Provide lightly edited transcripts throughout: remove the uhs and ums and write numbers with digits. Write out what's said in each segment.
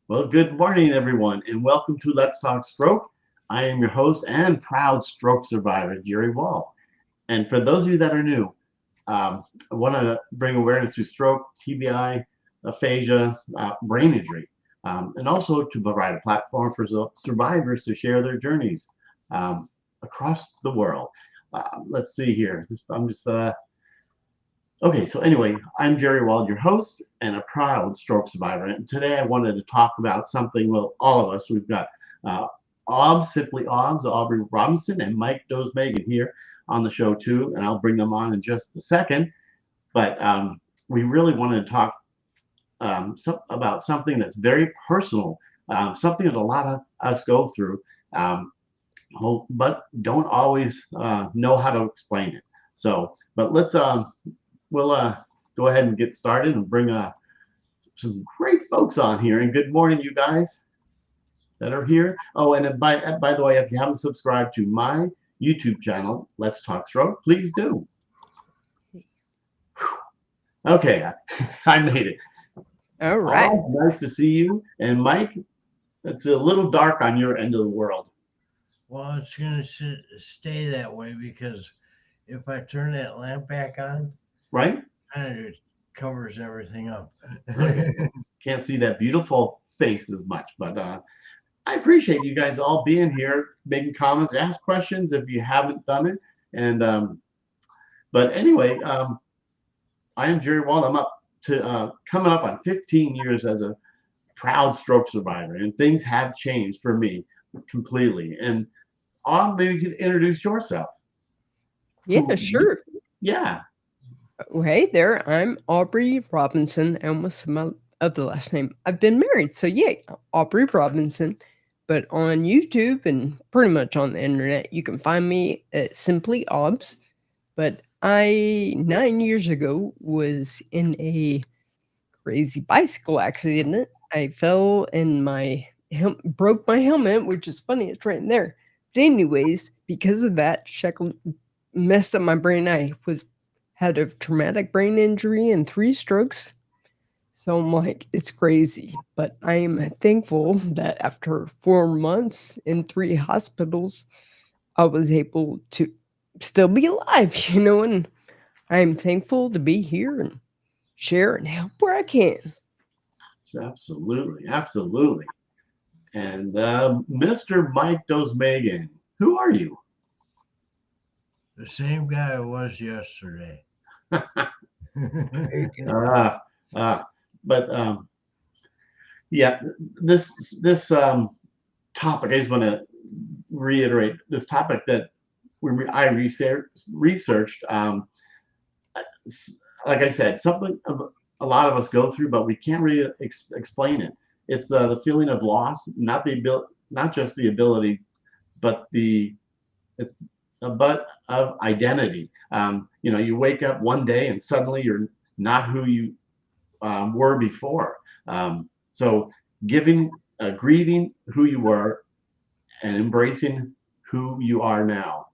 Well, good morning, everyone, and welcome to Let's Talk Stroke. I am your host and proud stroke survivor, Jerry Wall. And for those of you that are new, I want to bring awareness to stroke, TBI, aphasia, brain injury, and also to provide a platform for survivors to share their journeys um, across the world. Let's see here. I'm just Okay, so anyway, I'm Jerry Wald, your host and a proud stroke survivor. And today I wanted to talk about something, well, all of us. We've got uh, Simply Obs, Aubrey Robinson, and Mike Megan here on the show too. And I'll bring them on in just a second. But we really wanted to talk about something that's very personal, something that a lot of us go through, um, but don't always know how to explain it. So, but we'll go ahead and get started and bring some great folks on here. And good morning, you guys that are here. Oh, and by the way, if you haven't subscribed to my YouTube channel, Let's Talk Stroke, please do. Okay, I made it. All right. Nice to see you. And Mike, it's a little dark on your end of the world, Well, it's going to stay that way because if I turn that lamp back on, right? kind of covers everything up. Right. Can't see that beautiful face as much, but I appreciate you guys all being here, making comments, ask questions if you haven't done it. And but anyway, I am Jerry Wald. I'm up to coming up on 15 years as a proud stroke survivor, and things have changed for me completely. And maybe you could introduce yourself. Yeah, sure. Yeah. Oh, hey there. I'm Aubrey Robinson. I almost said my other last name. I've been married, so yeah, Aubrey Robinson. But on YouTube and pretty much on the internet, you can find me at Simply Obs. But I 9 years ago was in a crazy bicycle accident. I fell and broke my helmet, which is funny. It's right in there. But anyways, because of that, messed up my brain. I was had a traumatic brain injury and 3 strokes. So I'm like, it's crazy. But I am thankful that after 4 months in 3 hospitals, I was able to still be alive, and I'm thankful to be here and share and help where I can. Absolutely, absolutely. And Mr. Mike Megan, who are you? The same guy I was yesterday. Very good. uh, uh, but yeah, this topic. I just want to reiterate this topic that I researched. Like I said, something a lot of us go through, but we can't really explain it. It's the feeling of loss, not just the ability, but it's but of identity. You wake up one day and suddenly you're not who you were before. So grieving who you were and embracing who you are now.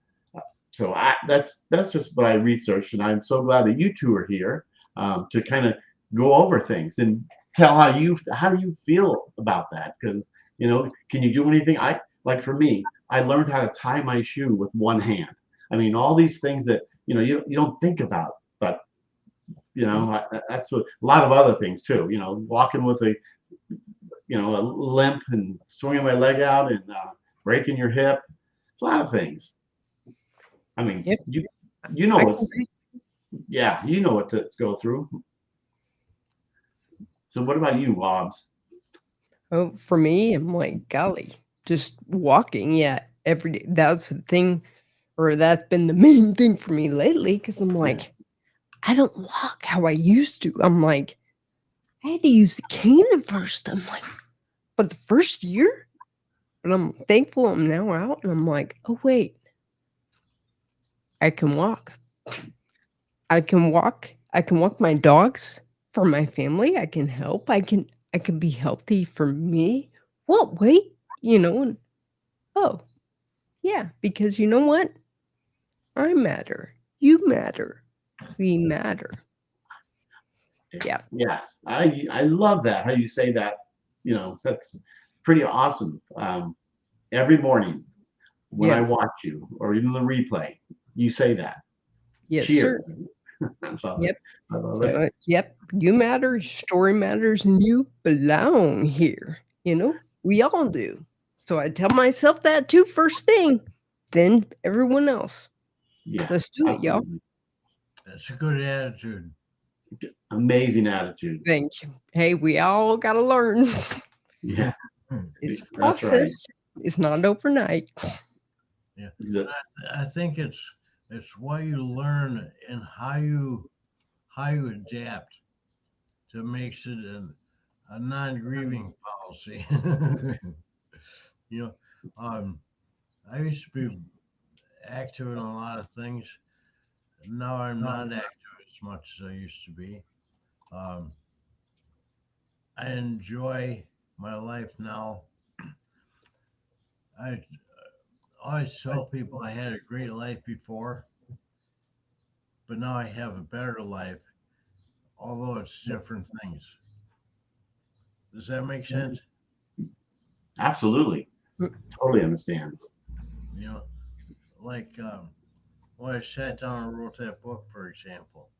So that's just what I researched, and I'm so glad that you two are here to kind of go over things and tell how do you feel about that? Because can you do anything? I like for me, I learned how to tie my shoe with one hand. I mean, all these things that you don't think about, but that's a lot of other things too. Walking with a limp and swinging my leg out and breaking your hip, a lot of things. I mean, Yep. you know I what's can. yeah, you know what to go through. So what about you, Wobbs? Oh, for me, I'm like, golly, just walking. Yeah, every day. That's the thing, or that's been the main thing for me lately. Because I'm Yeah, like, I don't walk how I used to. I'm like, I had to use a cane at first. I'm like, but the first year, but I'm thankful I'm now out, and I'm like, oh wait, I can walk. I can walk. I can walk my dogs for my family. I can help. I can be healthy for me. What? Wait, and oh, yeah, because you know what? I matter. You matter. We matter. Yeah. Yes, I love that how you say that. That's pretty awesome. Every morning when I Yeah. watch you, or even the replay, you say that. Yes, Cheers. sir. I love it. Yep. I love So, it. yep, you matter, your story matters, and you belong here. We all do. So I tell myself that too first thing, then everyone else. Yeah, Let's do it, y'all. absolutely. That's a good attitude. Amazing attitude. Thank you. Hey, we all got to learn. Yeah, It's a that's right. process. It's not overnight. Yeah, The- I think it's what you learn and how you adapt to makes it a non-grieving policy. you know, I used to be active in a lot of things. Now I'm not active as much as I used to be. Um, I enjoy my life now. I always tell people I had a great life before, but now I have a better life, although it's different things. Does that make sense? Absolutely. Totally understand. You know, like when I sat down and wrote that book, for example,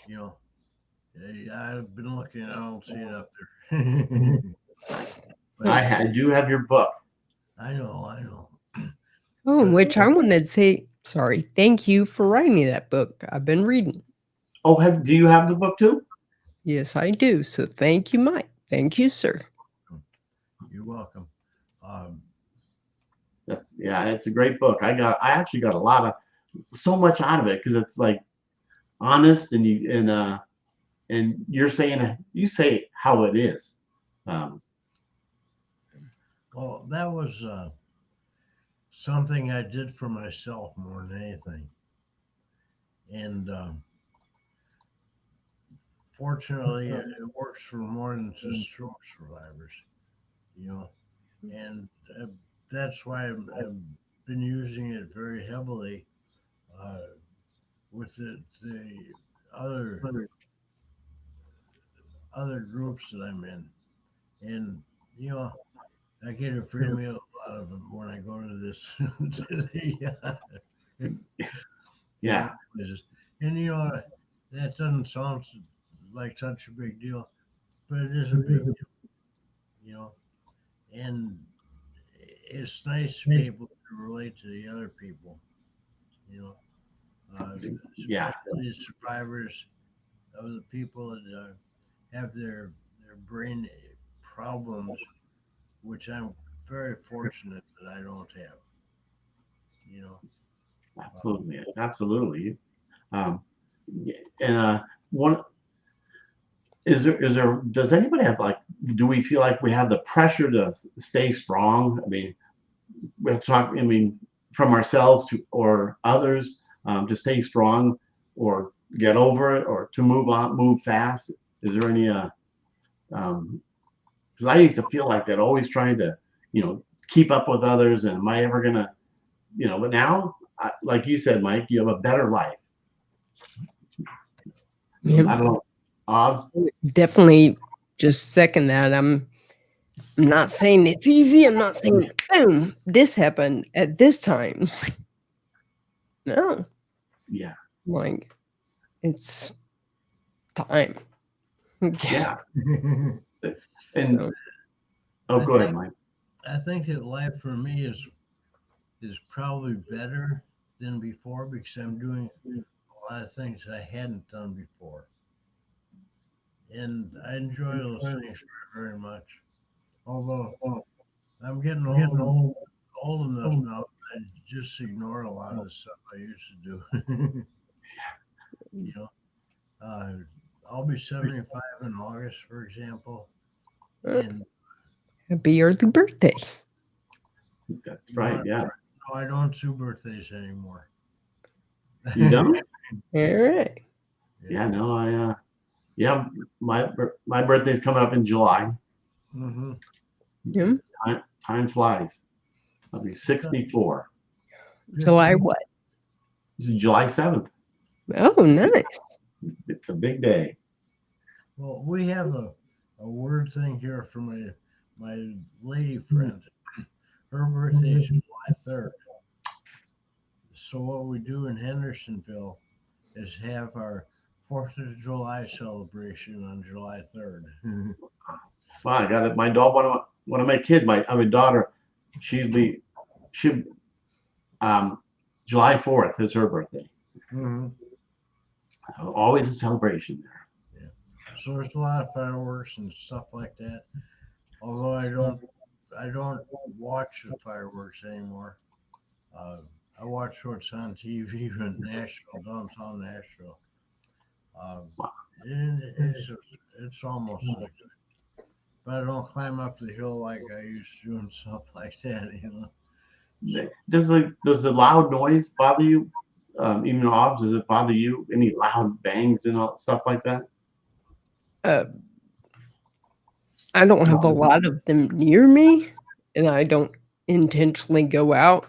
you know, I've been looking, I don't see it up there. but I do have your book. I know. Oh, But which I wanted to say, sorry, thank you for writing me that book. I've been reading. Oh, do you have the book too? Yes, I do. So thank you, Mike. Thank you, sir. you're welcome. Um, Yeah, it's a great book. I actually got so much out of it because it's like honest and you say how it is. Um, well, that was something I did for myself more than anything. And fortunately, it works for more than just stroke survivors, you know. And that's why I've been using it very heavily uh, with the other other groups that I'm in. And you know, I get a free meal out of it when I go to this to the yeah, organizers. And you know, that doesn't sound like such a big deal, but it is a big deal, you know. And it's nice to be able to relate to the other people, you know, yeah, especially the survivors of the people that have their brain problems, which I'm very fortunate that I don't have, you know. absolutely. Um, yeah, and one is there does anybody have like do we feel like we have the pressure to stay strong? I mean, we're talking. I mean, from ourselves to or others to stay strong or get over it or to move on, move fast. Is there any because I used to feel like that, always trying to, keep up with others. And am I ever gonna, but now, like you said, Mike, you have a better life. Yeah. I don't know. Odds. Definitely just second that. I'm not saying it's easy. I'm not saying, boom, this happened at this time. No, Yeah. like it's time. Yeah. And So, I go ahead, think Mike. I think that life for me is probably better than before because I'm doing a lot of things that I hadn't done before, and I enjoy those things very much. Although I'm getting old enough now that I just ignore a lot of the stuff I used to do. you know, uh, I'll be 75 in August, for example, and happy early birthday. That's no, right. Yeah. no, I don't do birthdays anymore. You don't? All right. Yeah. No. Yeah. My birthday's coming up in July. Mm-hmm. Yeah. Time flies. I'll be 64. July what? This is July 7th. Oh, nice. It's a big day. Well, we have a word thing here for my lady friend. Her birthday is July 3rd. So what we do in Hendersonville is have our 4th of July celebration on July 3rd. Wow, I got it. My dog, one of my kids, I have a daughter. She July 4th is her birthday. Mm-hmm. So always a celebration there. Yeah. So there's a lot of fireworks and stuff like that. Although I don't watch the fireworks anymore. Uh, I watch what's on TV in Nashville, downtown Nashville. Um, Wow. and it's almost like, but I don't climb up the hill like I used to and stuff like that. Does the loud noise bother you? Even off, does it bother you? Any loud bangs and all stuff like that? Uh, I don't have a lot of them near me, and I don't intentionally go out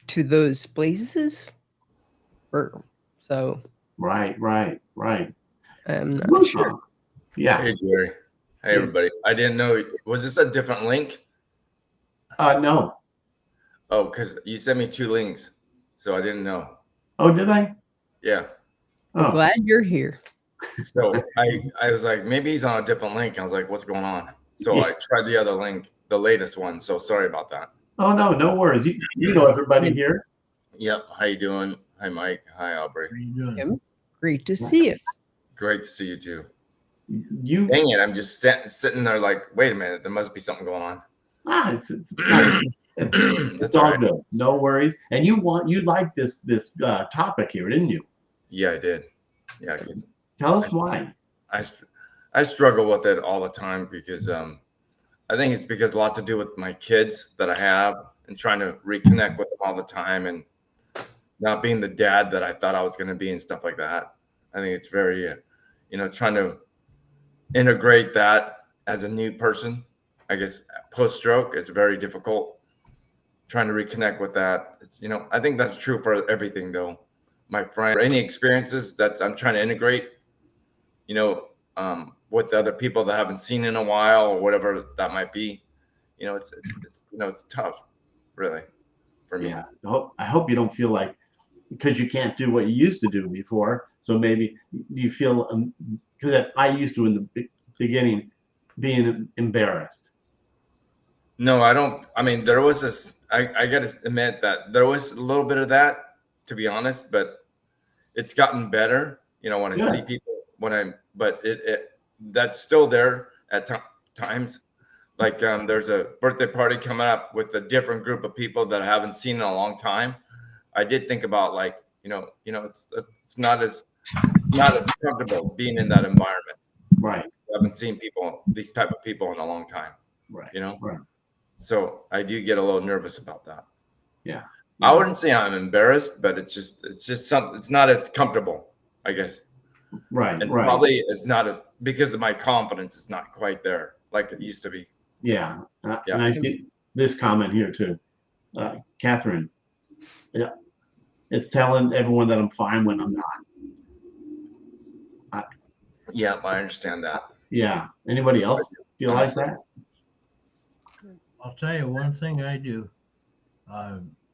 to those places. So Right. I'm not sure. Yeah. Hey, Jerry. Hey, everybody. I didn't know. Was this a different link? No. Oh, because you sent me 2 links, so I didn't know. Oh, did I? Yeah. I'm Oh, glad you're here. So I was like, maybe he's on a different link. I was like, what's going on? So I tried the other link, the latest one. So sorry about that. oh no worries. You know everybody here. Yep. How you doing? Hi, Mike. Hi, Aubrey. How you doing? Tim, great to see you. Great to see you too. You Dang it! I'm just sitting there like, wait a minute. There must be something going on. it's not, That's it's all all right. good. No worries. And you like this topic here, didn't you? Yeah, I did. Yeah, 'cause Tell us why. I struggle with it all the time because I think it's because a lot to do with my kids that I have and trying to reconnect with them all the time and not being the dad that I thought I was going to be and stuff like that. I think it's very, trying to integrate that as a new person. I guess post stroke, it's very difficult trying to reconnect with that. It's, I think that's true for everything though. My friend, any experiences that I'm trying to integrate, with other people that I haven't seen in a while or whatever that might be, it's tough, really, for me. Yeah. I hope you don't feel like because you can't do what you used to do before. So maybe you feel because I used to in the beginning being embarrassed. No, I don't. I mean, there was this. I got to admit that there was a little bit of that, to be honest, but it's gotten better. When I see Good. people, but that's still there at times. Like there's a birthday party coming up with a different group of people that I haven't seen in a long time. I did think about like, it's not as comfortable being in that environment. Right. I haven't seen these type of people in a long time. Right. Right. So I do get a little nervous about that. Yeah. I wouldn't say I'm embarrassed, but it's just something. It's not as comfortable, I guess. Right. And right. probably it's not as because of my confidence is not quite there like it used to be. Yeah. Yeah. And I see this comment here too. Catherine. Yeah. It's telling everyone that I'm fine when I'm not. Yeah, I understand that. Yeah. Anybody else feel like that? I'll tell you one thing I do.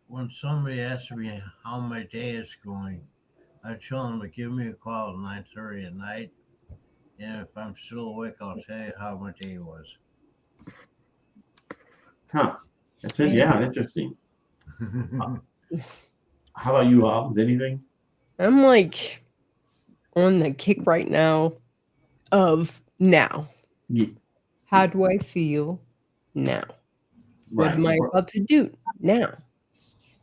When somebody asks me how my day is going, I tell them to give me a call at 9:30 at night, and if I'm still awake, I'll tell you how my day was. Huh. That's it. Yeah. Interesting. How about you, Hobbs? Anything? I'm like on the kick right now of now. Yeah. How do I feel now? What Right. am I about to do now?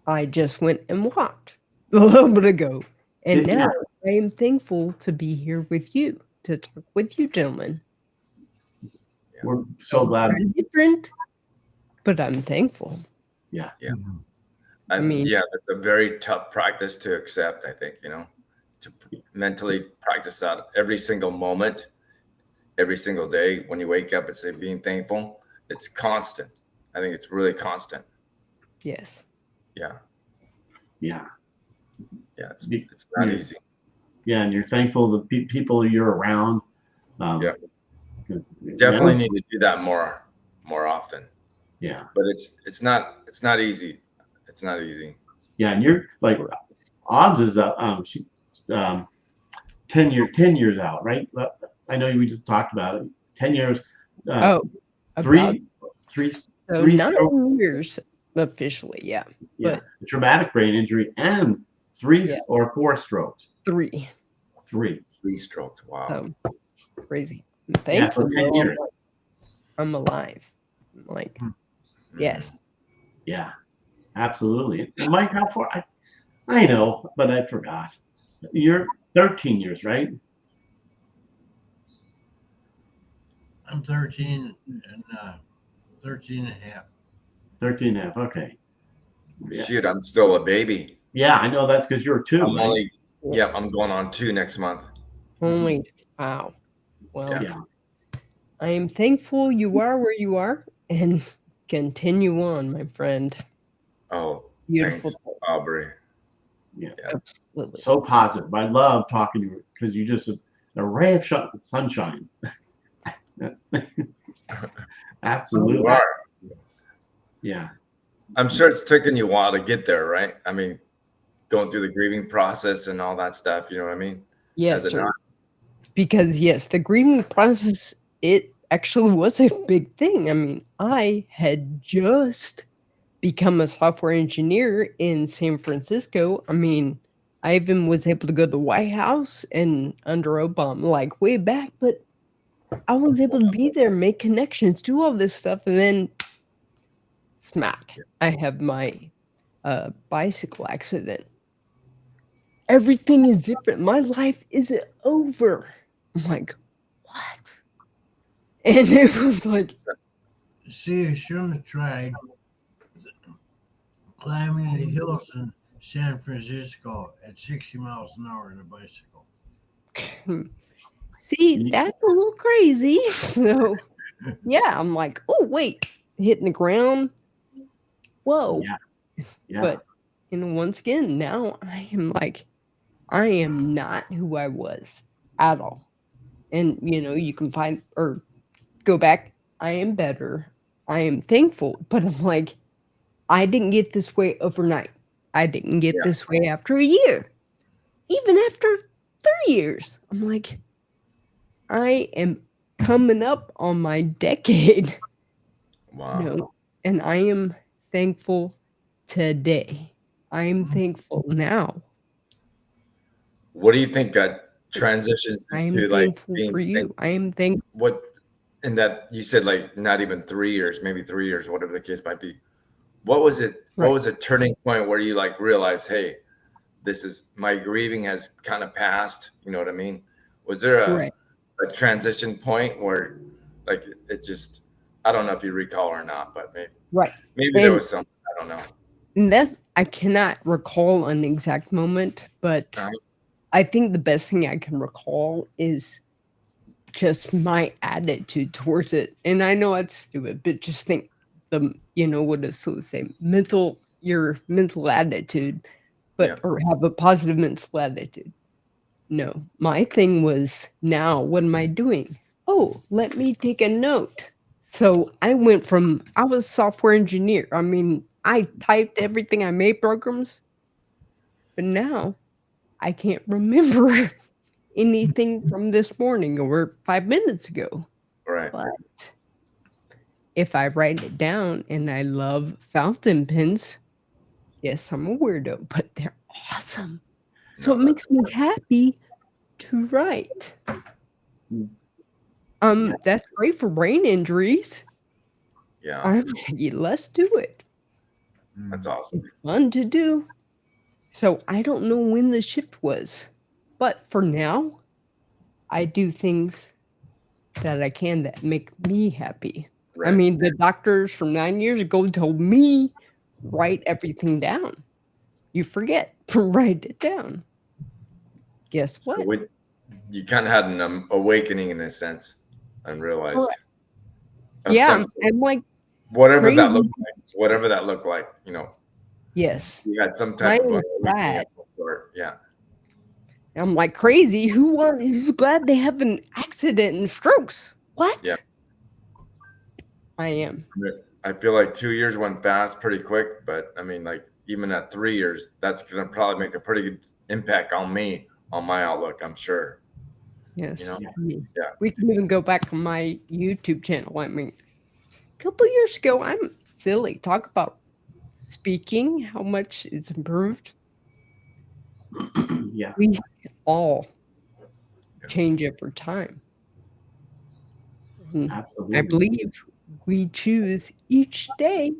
I just went and walked a little bit ago. And Yeah. now I am thankful to be here with you, to talk with you, gentlemen. We're so glad. I'm different, but I'm thankful. Yeah. Yeah. I mean- yeah, that's a very tough practice to accept, I think, to mentally practice that every single moment, every single day when you wake up and say being thankful. It's constant. I think it's really constant. Yes. Yeah. Yeah. Yeah. It's not Yeah. easy. Yeah. And you're thankful the people you're around. Yeah. Definitely need to do that more often. Yeah. But it's not easy. It's not easy. Yeah, and you're like odds is she 10 years out, right? I know we just talked about it. 10 years. Oh, about three so three 9 stroke, years officially, yeah. yeah, But traumatic brain injury and three Yeah. or four strokes. 3. Three. 3 strokes. Wow. So crazy. I'm Yeah, so thankful 10 though, years. I'm alive. I'm like, yes. Yeah, absolutely. And Mike, how far? I know, but I forgot. You're 13 years, right? I'm 13 and 13 and a half. 13 and a half. Okay. Yeah. Shoot, I'm still a baby. Yeah, I know that's because you're 2. I'm Right? only I'm going on 2 next month. Only wow. Well, Yeah. I am thankful you are where you are and continue on, my friend. Oh, Beautiful. thanks, Aubrey. Yeah. Absolutely. So positive. I love talking to you because you just a ray of sunshine. Absolutely. You are. Yeah. I'm sure it's taken you a while to get there, right? I mean, going through the grieving process and all that stuff, you know what I mean? Yes, Has it sir. not? Because yes, the grieving process, it actually was a big thing. I mean, I had just become a software engineer in San Francisco. I mean, I even was able to go to the White House and under Obama, like way back, but I was able to be there, make connections, do all this stuff, and then smack, I have my bicycle accident. Everything is different. My life isn't over. I'm like, what? And it was like, See, you shouldn't have tried climbing the hills in San Francisco at 60 miles an hour on a bicycle. see, that's a little crazy. So, yeah, I'm like, oh, wait, hitting the ground. Whoa. Yeah. But, once again, now I am like, I am not who I was at all. And, you can find or go back. I am better. I am thankful. But I'm like, I didn't get this way overnight. I didn't get this way after a year. Even after 3 years. I'm like, I am coming up on my decade. Wow. And I am thankful today. I'm thankful now. What do you think got transitioned I am to like thankful being for you. I am thankful. what in that you said like not even 3 years, maybe 3 years, whatever the case might be. What was it? Right. What was a turning point where you like realized, hey, this is my grieving has kind of passed? You know what I mean? Was there a transition point where like it just I don't know if you recall or not, but maybe there was something, I don't know. And I cannot recall an exact moment, but I think the best thing I can recall is just my attitude towards it. And I know it's stupid, but just think what does Sue say? Your mental attitude, or have a positive mental attitude. No, my thing was, now what am I doing? Oh, let me take a note. So I went from, I was a software engineer. I mean, I typed everything, I made programs, but now I can't remember anything from this morning or 5 minutes ago. Right. But if I write it down, and I love fountain pens, yes, I'm a weirdo, but they're awesome. So it makes me happy to write. That's great for brain injuries. Yeah. Let's do it. That's awesome. It's fun to do. So I don't know when the shift was, but for now, I do things that I can that make me happy. Right. I mean, the doctors from 9 years ago told me, write everything down. You forget, write it down. Guess what? So you kind of had an awakening in a sense and realized. Yeah, I'm like, whatever that looked like, Yes. You had some type of glad. Yeah. I'm like, crazy. Who's glad they have an accident and strokes? What? Yeah. I am. I feel like 2 years went fast pretty quick, but I mean, like even at 3 years, that's going to probably make a pretty good impact on me, on my outlook, I'm sure. Yes. You know? Yeah. Yeah. We can even go back on my YouTube channel. I mean, a couple years ago, I'm silly. Talk about speaking, how much it's improved. Yeah, We all change over time. And I absolutely. believe we choose each day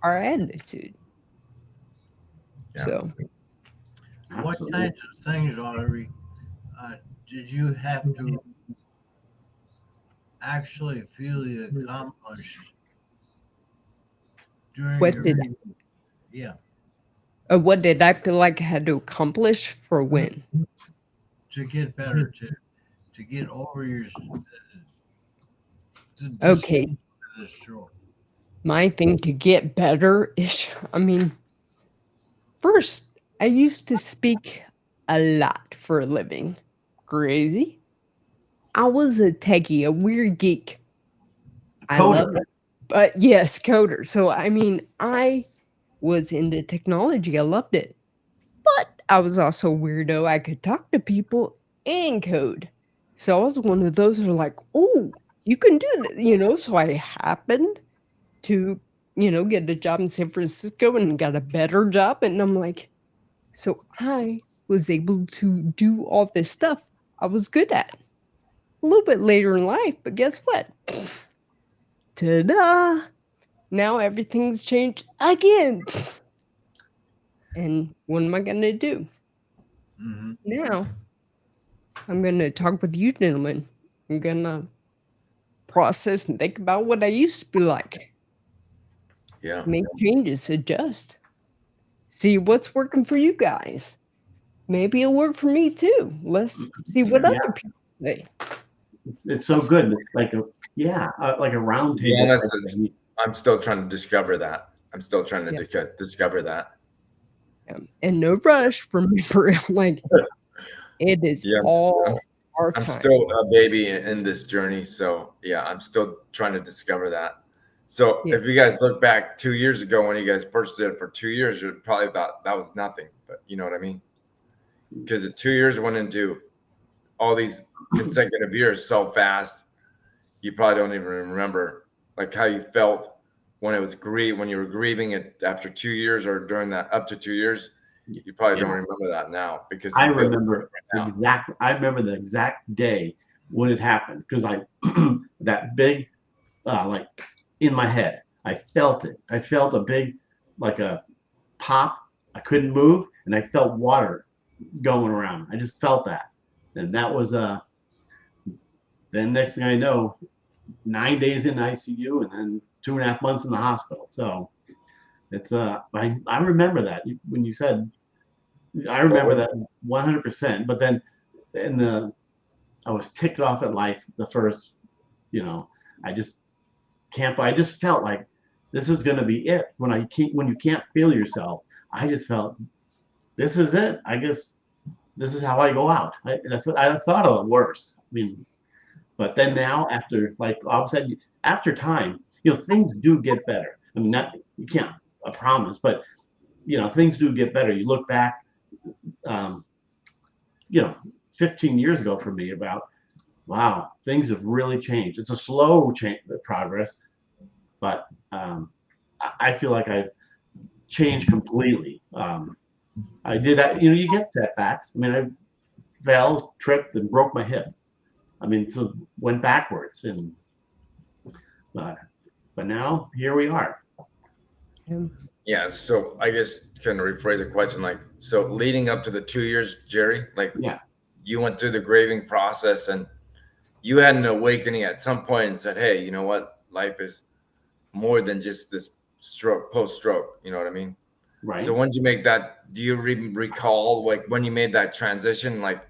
our attitude. Yeah. So, What Absolutely. kinds of things, Audrey, did you have to actually feel you accomplished during what your did yeah what did I feel like I had to accomplish for when? to get better to get over your Okay, the stroke? my thing to get better is, I mean, first, I used to speak a lot for a living. Crazy. I was a techie, a weird geek. I love Coder. it. But yes, coder. So, I mean, I was into technology. I loved it. But I was also a weirdo. I could talk to people and code. So I was one of those who are like, oh, you can do that, So I happened to, get a job in San Francisco and got a better job. And I'm like, so I was able to do all this stuff I was good at a little bit later in life. But guess what? Ta-da! Now everything's changed again. And what am I going to do? Mm-hmm. Now, I'm going to talk with you gentlemen. I'm going to process and think about what I used to be like. Yeah. Make changes, adjust. See what's working for you guys. Maybe it'll work for me too. Let's see what Yeah. other people say. It's so good. Like a round To be table. honest, I'm still trying to discover that. I'm still trying to Yeah. discover that. And no rush for me for real. Like it is Yeah, all our I'm time. still a baby in this journey, so yeah, I'm still trying to discover that. So Yeah. if you guys look back 2 years ago when you guys first did it for 2 years, you're probably about that was nothing, but you know what I mean? Because the 2 years went into all these consecutive years so fast, you probably don't even remember like how you felt when it was when you were grieving it after 2 years or during that up to 2 years. You probably don't remember that now because I you feel remember now. exactly. I remember the exact day when it happened because that big like in my head. I felt it. I felt a big like a pop. I couldn't move, and I felt water going around. I just felt that, and that was then next thing I know, 9 days in ICU, and then 2.5 months in the hospital. So it's I remember that when you said. I remember that 100%. But then I was ticked off at life the first, I just can't. I just felt like this is going to be it. When you can't feel yourself, I just felt this is it. I guess this is how I go out. I thought of the worst. I mean, but then now after like Bob said, after time, things do get better. I mean, not you can't a promise, but things do get better. You look back, um, 15 years ago for me about wow, things have really changed. It's a slow change, progress, but I feel like I've changed completely. I did that. You get setbacks. I mean, I fell, tripped, and broke my hip. I mean, so went backwards, and but now here we are. Yeah, so I guess kind of rephrase the question like so leading up to the 2 years, Jerry, like Yeah, you went through the grieving process and you had an awakening at some point and said, hey, you know what? Life is more than just this stroke, post stroke. You know what I mean? right. So when did you make that? Do you recall like when you made that transition? Like,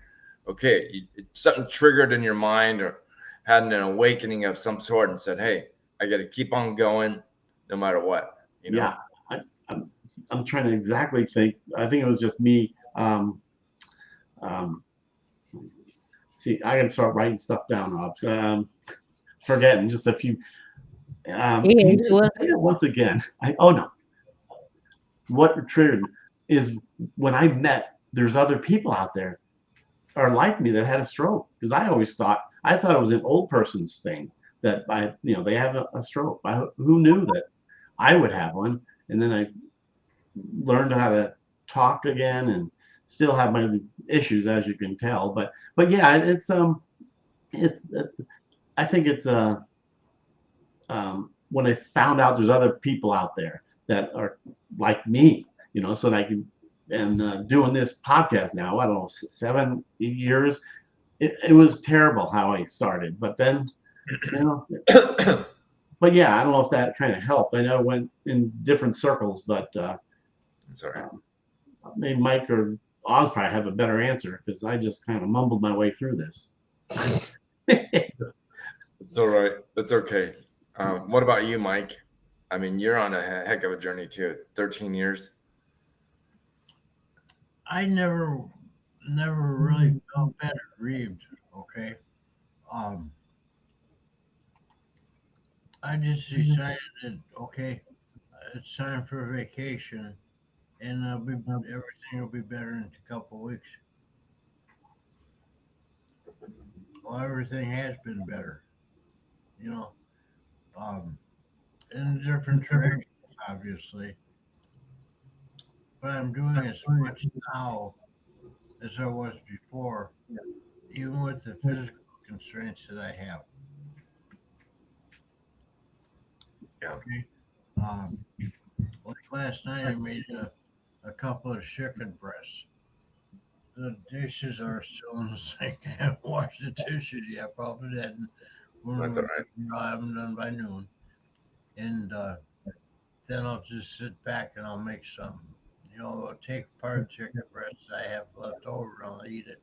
okay, something triggered in your mind or had an awakening of some sort and said, hey, I got to keep on going no matter what, Yeah, I'm trying to exactly think. I think it was just me. Um, see, I can start writing stuff down. forgetting just a few. Hey, Can you Angela. say it once again? Oh no. What triggered is when I met, there's other people out there are like me that had a stroke, because I thought it was an old person's thing that they have a stroke. Who knew that I would have one? And then I learned how to talk again, and still have my issues, as you can tell. But yeah, it's I think it's when I found out there's other people out there that are like me, so that I can, and doing this podcast now, I don't know, 7 years. It was terrible how I started, but then, but yeah, I don't know if that kind of helped. I know I went in different circles, but Sorry. maybe Mike or Oz probably have a better answer, because I just kind of mumbled my way through this. It's all right. That's okay. What about you, Mike? I mean, you're on a heck of a journey too. 13 years. I never really felt better grieved. Okay. I just decided that okay, it's time for vacation, and everything will be better in a couple of weeks. Well, everything has been better, you know, um, in different directions, obviously. But I'm doing as much now as I was before, even with the physical constraints that I have. Yeah. Okay. Um, like last night, I made a couple of chicken breasts. The dishes are still in the sink. I haven't washed the dishes yet. Probably that That's all right. I haven't done by noon. And then I'll just sit back and I'll make some. I'll take part of chicken breast I have left over and I'll eat it.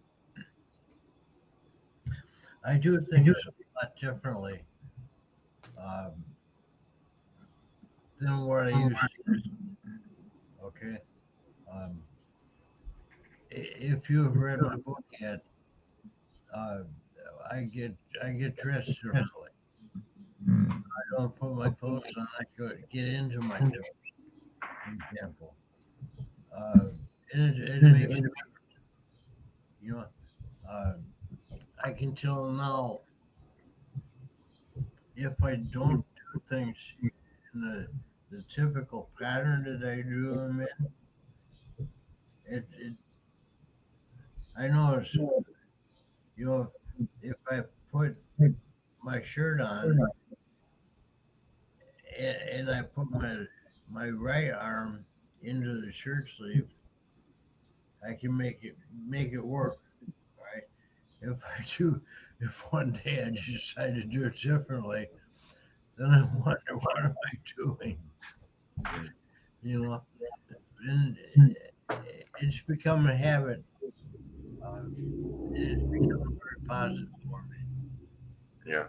I do things a lot differently um, than what I used to. Okay. Um, if you have read my book yet, uh, I get dressed differently. I don't put my clothes on. I get into my nipples, for example. Uh, it makes you know. Uh, I can tell now if I don't do things in the typical pattern that I do them in, it I notice, you know, if I put my shirt on and I put my right arm into the shirt sleeve, I can make it work, right? If I do, if one day I decide to do it differently, then I wonder what am I doing, you know? And it's become a habit. Uh, it's become very positive for me. Yeah.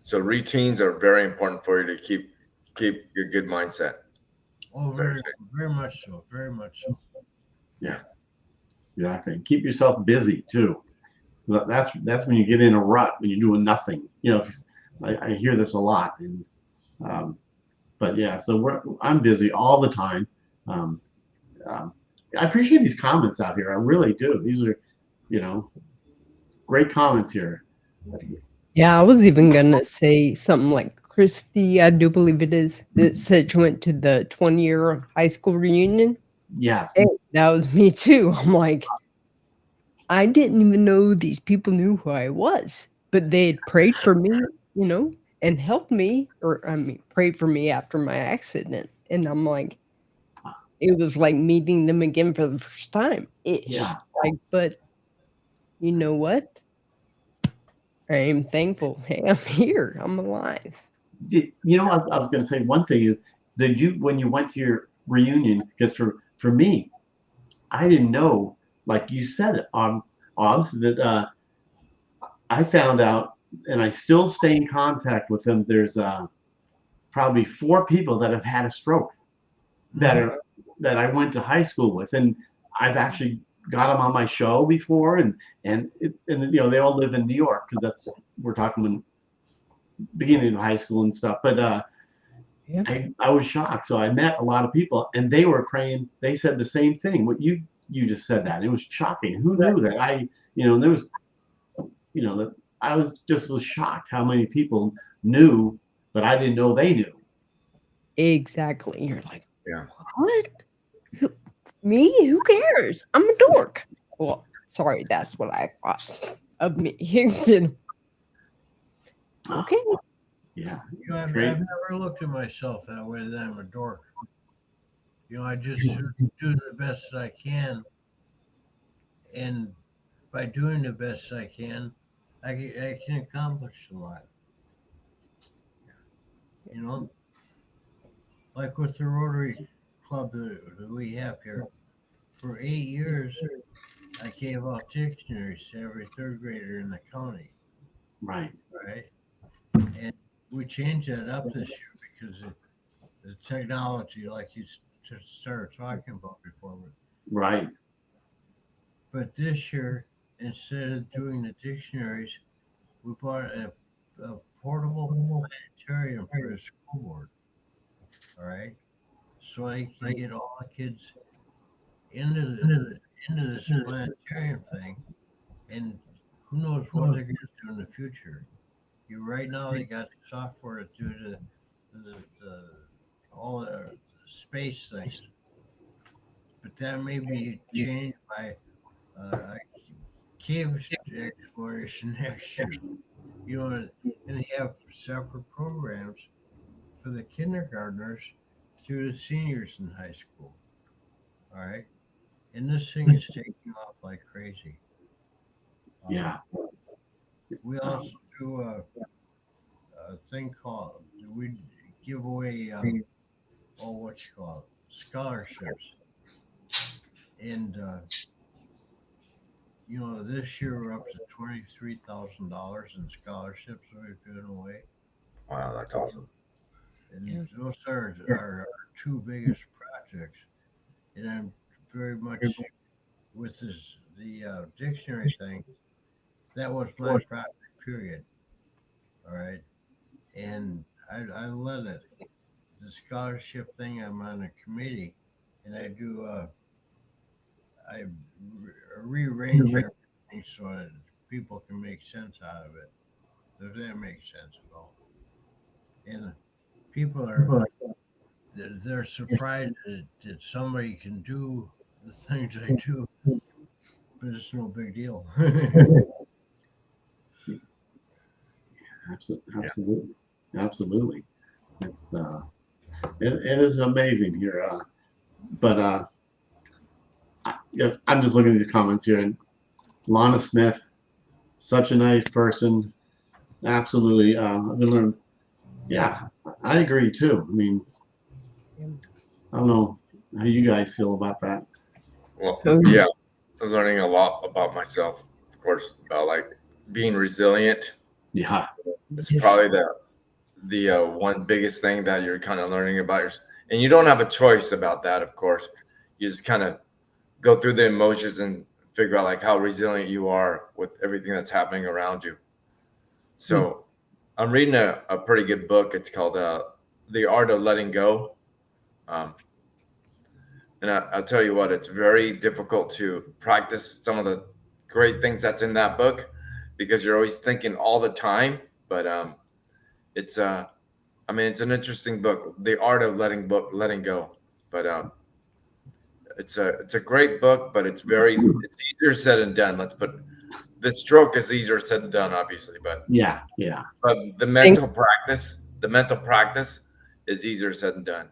So routines are very important for you to keep your good mindset. Oh, Is that what you're very saying? very much so, very much so. Yeah, exactly. And keep yourself busy too. That's when you get in a rut, when you're doing nothing. 'Cause I hear this a lot, and um, but yeah, so I'm busy all the time. Um, um, I appreciate these comments out here. I really do. These are, you know, great comments here. Yeah, I was even gonna say something like Christy, I do believe it is, that said she went to the 20-year high school reunion. Yes. Hey, that was me too. I'm like, I didn't even know these people knew who I was, but they had prayed for me, and helped me, or I mean, prayed for me after my accident. And I'm like, it was like meeting them again for the first time ish. Yeah. Like, but you know what? I am thankful. Hey, I'm here. I'm alive. I was going to say one thing is, did you, when you went to your reunion, because for me, I didn't know, like you said it, Obs, that I found out, and I still stay in contact with them. There's probably 4 people that have had a stroke that are that I went to high school with, and I've actually got them on my show before, and they all live in New York, because we're talking when beginning of high school and stuff. But Yeah. I was shocked. So I met a lot of people, and they were praying. They said the same thing. What you just said that it was shocking. Who knew that? There was, that I was shocked how many people knew, but I didn't know they knew. Exactly. You're like, Yeah. what? Me? Who cares? I'm a dork. Well, sorry, that's what I thought of me. Okay. Yeah. I've Great. never looked at myself that way, that I'm a dork. I just do the best I can. And by doing the best I can, I can accomplish a lot. Like with the Rotary Club that we have here. For 8 years, I gave out dictionaries to every third grader in the county. Right. Right. And we changed that up this year because the technology, like you started talking about before. Right. But this year, instead of doing the dictionaries, we bought a portable planetarium for the school board. All right. So I can get all the kids into this planetarium thing, and who knows what they're going to do in the future. Right now they got software to do all the space things, but that may be changed by cave exploration next year. And they have separate programs for the kindergartners through the seniors in high school. All right, and this thing is taking off like crazy. Yeah. We also do a thing called we give away scholarships, and this year we're up to $23,000 in scholarships that we've given away. Wow, that's awesome. And those are our two biggest projects. And I'm very much with the dictionary thing. That was my project, period. All right. And I led it. The scholarship thing, I'm on a committee, and I rearrange everything so that people can make sense out of it. Does that make sense at all? And people they're surprised that somebody can do the things I do, but it's no big deal. Absolutely. Absolutely. It's it is amazing here. But I'm just looking at these comments here, and Lana Smith, such a nice person. Absolutely. I've been learning. Yeah, I agree too. I mean, I don't know how you guys feel about that. Well, yeah, I'm learning a lot about myself, of course, about like being resilient. Yeah. It's probably the one biggest thing that you're kind of learning about yourself, and you don't have a choice about that. Of course, you just kind of go through the emotions and figure out like how resilient you are with everything that's happening around you. So I'm reading a pretty good book. It's called The Art of Letting Go. And I'll tell you what, it's very difficult to practice some of the great things that's in that book because you're always thinking all the time. But it's it's an interesting book, The Art of Letting Go. But it's a great book, but it's easier said than done. The stroke is easier said than done, obviously, but Yeah. but the mental practice is easier said than done.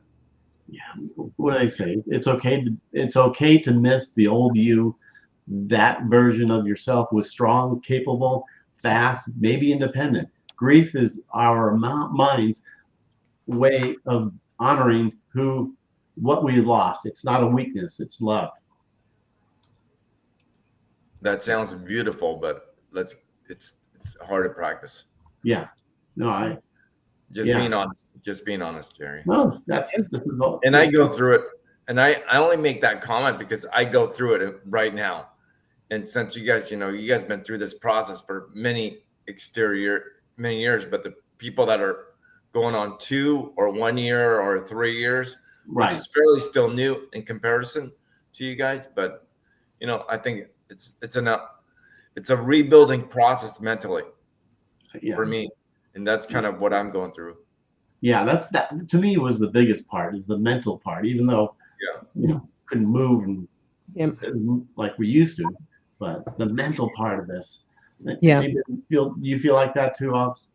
Yeah. What do they say? It's okay to miss the old you. That version of yourself was strong, capable, fast, maybe independent. Grief is our mind's way of honoring what we lost. It's not a weakness, it's love. That sounds beautiful, but it's hard to practice. Yeah. No, Just being honest, Jerry. No, this is all. And I go through it, and I only make that comment because I go through it right now. And since you guys been through this process for many years, but people that are going on 2 or 1 year or 3 years, which Right. is fairly still new in comparison to you guys. But I think it's a rebuilding process mentally Yeah. for me, and that's kind of what I'm going through. Yeah, that to me was the biggest part, is the mental part, even though Yeah. couldn't move and Yep. like we used to, but the mental part of this. Yeah. You feel like that too, Ops?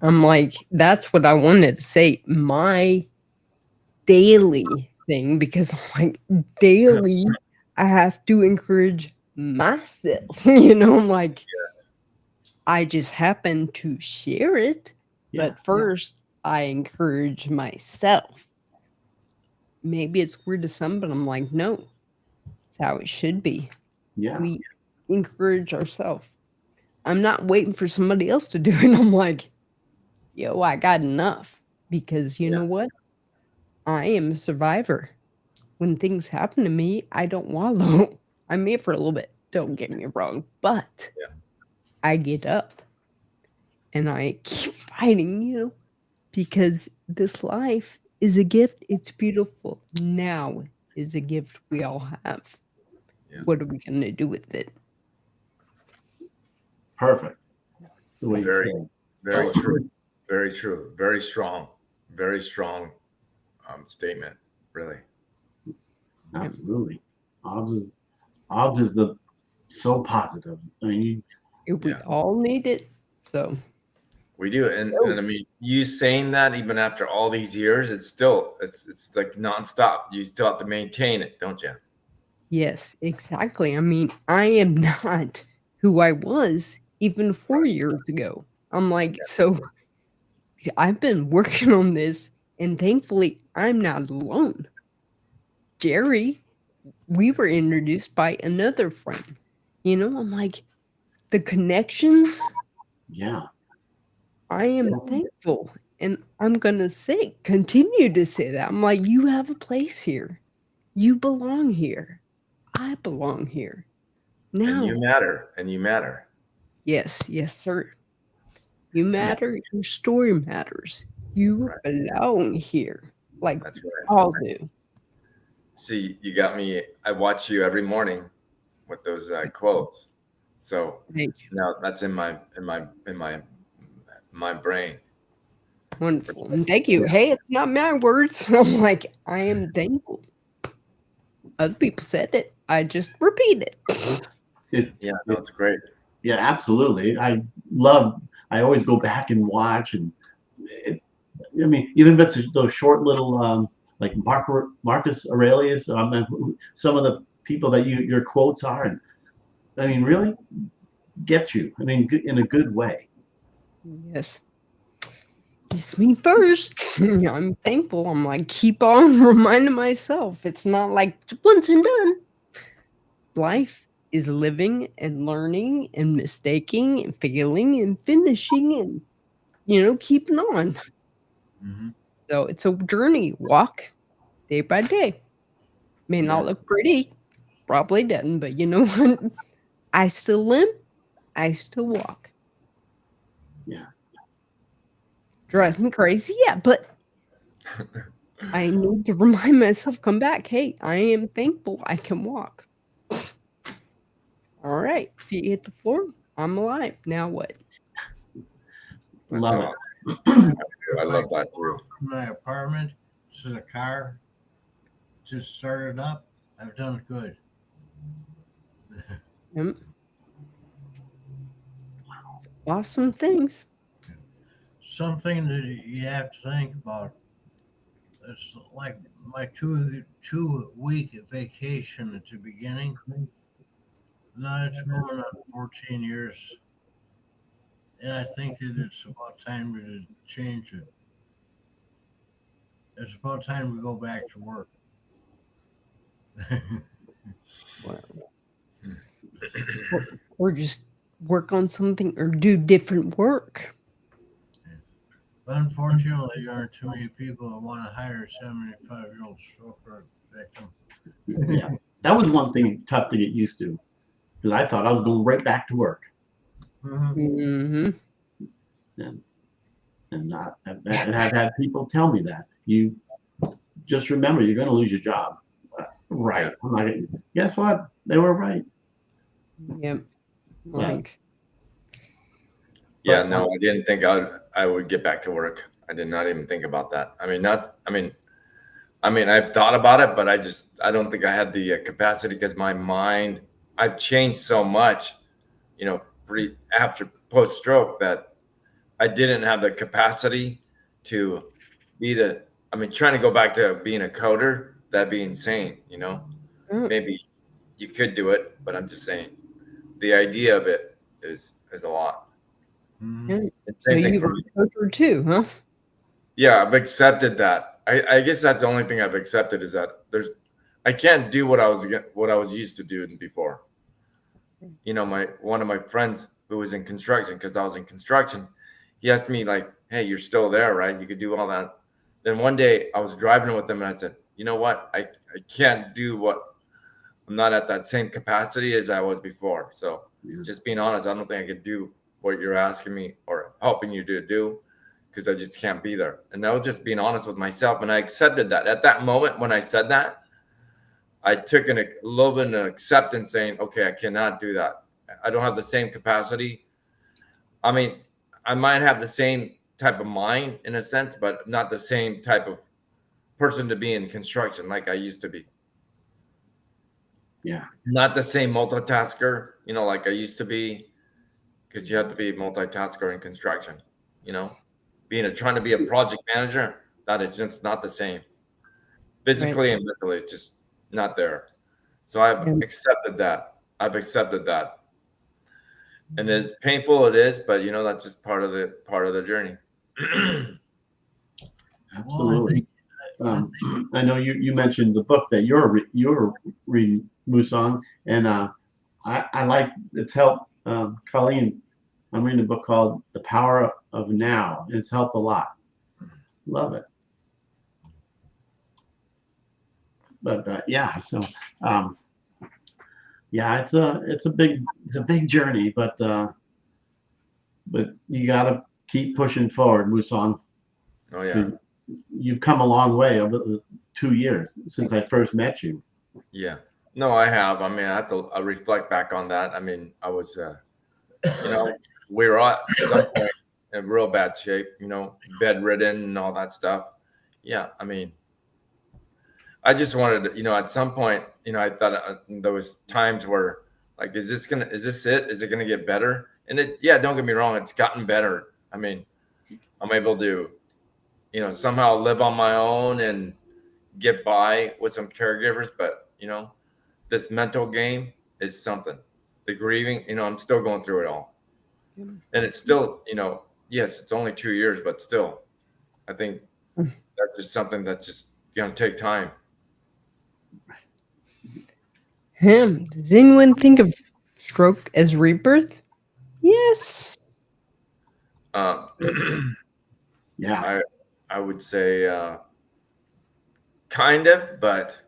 I'm like, that's what I wanted to say. My daily thing, because like daily I have to encourage myself. I'm like, I just happen to share it, Yeah. but first I encourage myself. Maybe it's weird to some, but I'm like, no, it's how it should be. Yeah. We encourage ourselves. I'm not waiting for somebody else to do it. I'm like, yo, I got enough. Because you know what? I am a survivor. When things happen to me, I don't wallow. I'm here for a little bit. Don't get me wrong. But I get up and I keep fighting, because this life is a gift. It's beautiful. Now is a gift we all have. Yeah. What are we going to do with it? Perfect. The way you Very, say it. very true. Very true. Very strong. Very strong statement. Really. Absolutely. Obbs is so positive. I mean, We all need it. So we do, and I mean, you saying that even after all these years, it's like nonstop. You still have to maintain it, don't you? yes, exactly. I mean, I am not who I was even 4 years ago. I'm like, so I've been working on this, and thankfully, I'm not alone. Jerry, we were introduced by another friend. I'm like, the connections, yeah. I am thankful. And I'm going to continue to say that. I'm like, you have a place here. You belong here. I belong here. Now, And you matter. And you matter. yes, sir. You matter. Your story matters. You belong here. Like That's right. all do. See, you got me. I watch you every morning with those quotes. So Thank you. now that's in my brain. Wonderful. And thank you. Hey, it's not my words. I'm like, I am thankful. Other people said it. I just repeat it. It's great. Yeah, absolutely. I always go back and watch, and I mean, even if it's those short little like Marcus Aurelius, some of the people that your quotes are, and I mean, really gets you. I mean, in a good way. Yes. It's me first. I'm thankful. I'm like, keep on reminding myself. It's not like once and done. Life is living and learning and mistaking and failing and finishing and, keeping on. Mhm. So it's a journey. Walk day by day. May not look pretty. Probably doesn't, but you know what? I still limp. I still walk. Yeah. Drives me crazy. Yeah, but I need to remind myself, come back. Hey, I am thankful I can walk. All right. Feet hit the floor. I'm alive. Now what? That's Love awesome. I love that too. My apartment to the car, just started up. I've done good. Yep. It's awesome things. Something that you have to think about. It's like my two-week vacation at the beginning. Now it's going on 14 years, and I think that it's about time to change it. It's about time we go back to work. Or just work on something or do different work. But unfortunately, there aren't too many people that want to hire a 75-year-old stroke victim. Yeah, that was one thing tough to get used to, because I thought I was going right back to work. Mhm. Mm-hmm. And And I've had people tell me that. You just remember you're going to lose your job. Right. Yeah. I'm not gonna, guess what? They were right. Yep. Yeah. Like, Yeah, But, no, I didn't think I would get back to work. I did not even think about that. I mean, I've thought about it, but I don't think I had the capacity because my mind, I've changed so much, after post stroke that I didn't have the capacity to be trying to go back to being a coder, that'd be insane. mm, Maybe you could do it, but I'm just saying the idea of it is a lot. Mhm. yeah. And So same thing you for were me. a coder too, huh? Yeah, I've accepted that. I guess that's the only thing I've accepted is that I can't do what I was used to doing before. One of my friends who was in construction, because I was in construction, he asked me like, "Hey, you're still there, right? You could do all that." Then one day I was driving with him and I said, "You know what? I can't do what I'm not at that same capacity as I was before." So yeah. just being honest, I don't think I could do what you're asking me or helping you to do because I just can't be there. And I was just being honest with myself, and I accepted that. At that moment when I said that, I took a little bit of acceptance, saying, "Okay, I cannot do that. I don't have the same capacity. I mean, I might have the same type of mind in a sense, but not the same type of person to be in construction like I used to be. Yeah. Not the same multitasker, like I used to be, because you have to be a multitasker in construction. You know, trying to be a project manager, that is just not the same. Right. Physically and mentally, it's just not there. So I've Yeah. accepted that. I've accepted that. And as painful it is, but that's just part of the journey. Well, I Absolutely. think I know you mentioned the book that you're reading, Musan, and I like it's helped. Colleen, I'm reading a book called The Power of Now, and it's helped a lot. Love it. But yeah, so um, yeah, it's a big journey, but you got to keep pushing forward, Musan. Oh yeah. You've come a long way over the 2 years since I first met you. Yeah. No, I have. I have to reflect back on that. I was, we were at some point in real bad shape, bedridden and all that stuff. Yeah. I just wanted to, at some point, I thought there was times where like, is this it? Is it going to get better? And yeah, don't get me wrong. It's gotten better. I'm able to, somehow live on my own and get by with some caregivers, but this mental game is something. The grieving, I'm still going through it all. And it's still, yes, it's only 2 years, but still, I think that's just something that's just going to take time. Does anyone think of stroke as rebirth? Yes. Uh, Yeah, I would say kind of, but